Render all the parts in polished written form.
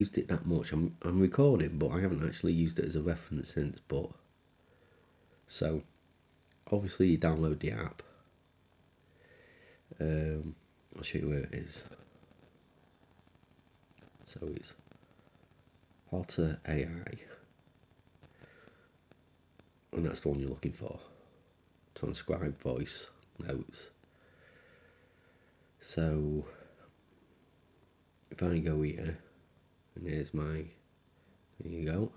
used it that much. I'm recording, but I haven't actually used it as a reference since. But so obviously you download the app. I'll show you where it is. So it's Otter.ai, and that's the one you're looking for. Transcribe voice notes. So if I go here, and here's my, there you go.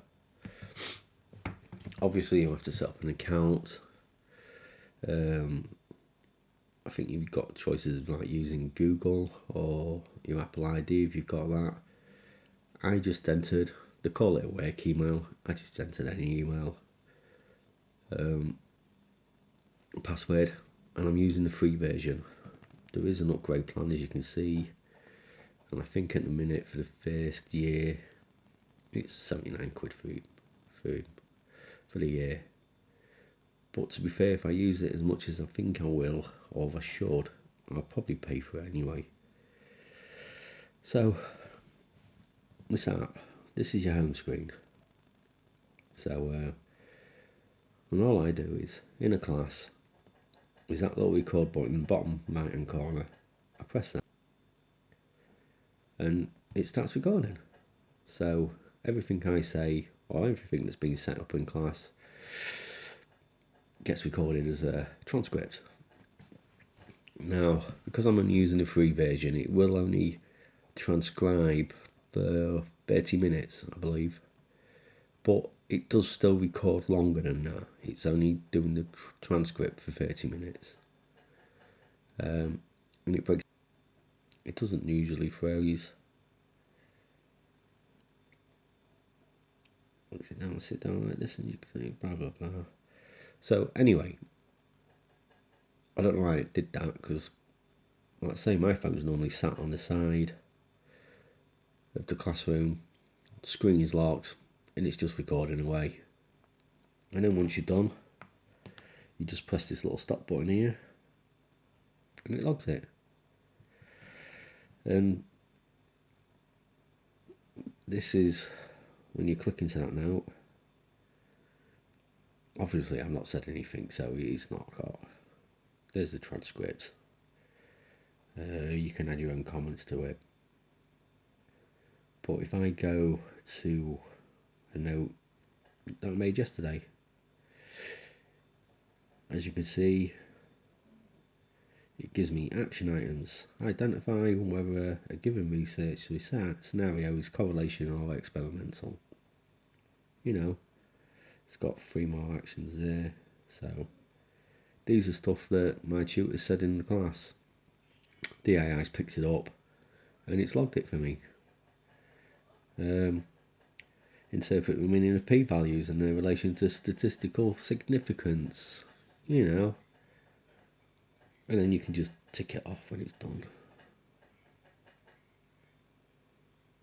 Obviously you have to set up an account. I think you've got choices of like using Google or your Apple ID if you've got that. I just entered, they call it a work email, I just entered any email, password, and I'm using the free version. There is an upgrade plan, as you can see, and I think at the minute for the first year it's 79 quid for the year. But to be fair, if I use it as much as I think I will, or if I should, I'll probably pay for it anyway. So this app, this is your home screen. So and all I do is, in a class, is that little record button in the bottom right hand corner. I press that and it starts recording. So everything I say, or everything that's been set up in class, gets recorded as a transcript. Now, because I'm only using the free version, it will only transcribe for 30 minutes, I believe. But it does still record longer than that. It's only doing the transcript for 30 minutes. And it doesn't usually freeze. Sit down like this, and you can say blah blah blah. So anyway, I don't know why it did that, because like I say, my phone's normally sat on the side of the classroom, screen is locked, and it's just recording away. And then once you're done, you just press this little stop button here, and it logs it. And this is when you click into that now. Obviously, I've not said anything, so it's not got. There's the transcript. You can add your own comments to it. But if I go to a note that I made yesterday, as you can see, it gives me action items. Identify whether a given research scenario is correlation or experimental. You know, it's got 3 more actions there. So these are stuff that my tutor said in the class. The AI's picked it up and it's logged it for me. Interpret the meaning of p-values and their relation to statistical significance. You know, and then you can just tick it off when it's done.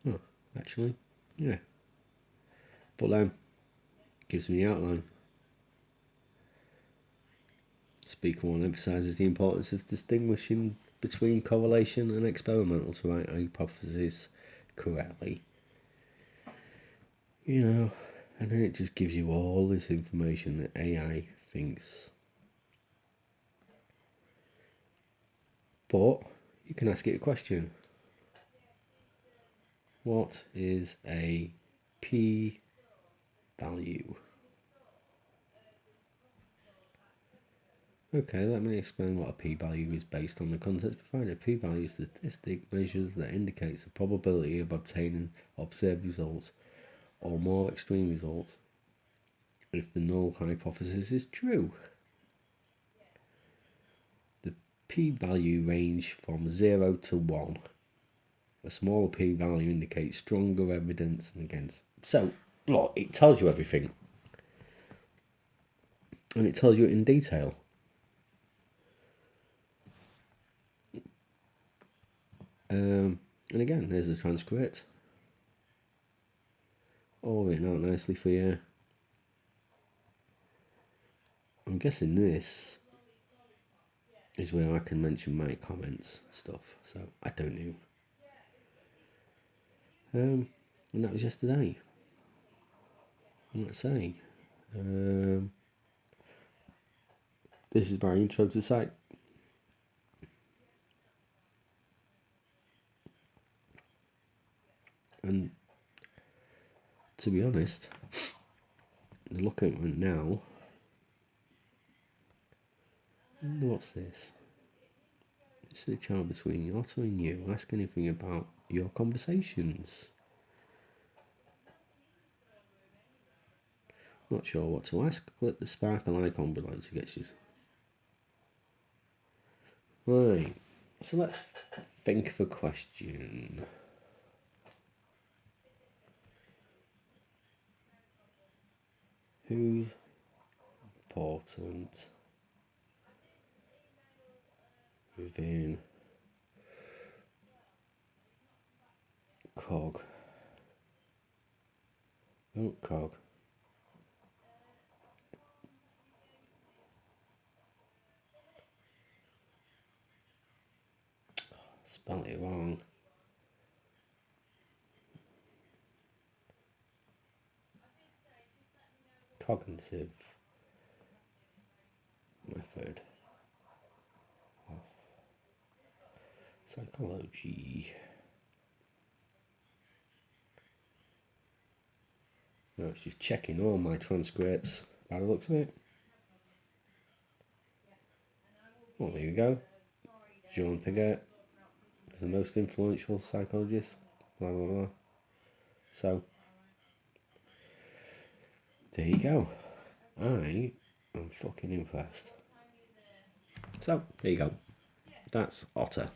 Oh, actually, yeah. But then, gives me the outline. Speaker 1 emphasises the importance of distinguishing between correlation and experimental to write a hypothesis correctly. You know, and then it just gives you all this information that AI thinks. But you can ask it a question. What is a p-value? Okay, let me explain what a p-value is based on the context provided. A p-value is a statistic measures that indicates the probability of obtaining observed results or more extreme results if the null hypothesis is true. The p-value range from 0 to 1. A smaller p-value indicates stronger evidence against. So, look, it tells you everything. And it tells you it in detail. And again, there's the transcript. All written out nicely for you. I'm guessing this is where I can mention my comments and stuff. So I don't know. And that was yesterday. And let's say, this is my intro to the site. And to be honest, looking at it now, what's this? It's the channel between Otter and you. Ask anything about your conversations. Not sure what to ask? Click the sparkle icon below to get you. Right, so let's think of a question. Who's important within COG? Oh, COG. Spelled it wrong. Cognitive method of psychology. No, it's just checking all my transcripts by the looks of it. Well, there you go. Jean Piaget is the most influential psychologist. Blah blah blah. So there you go. I am fucking impressed. So there you go. That's Otter.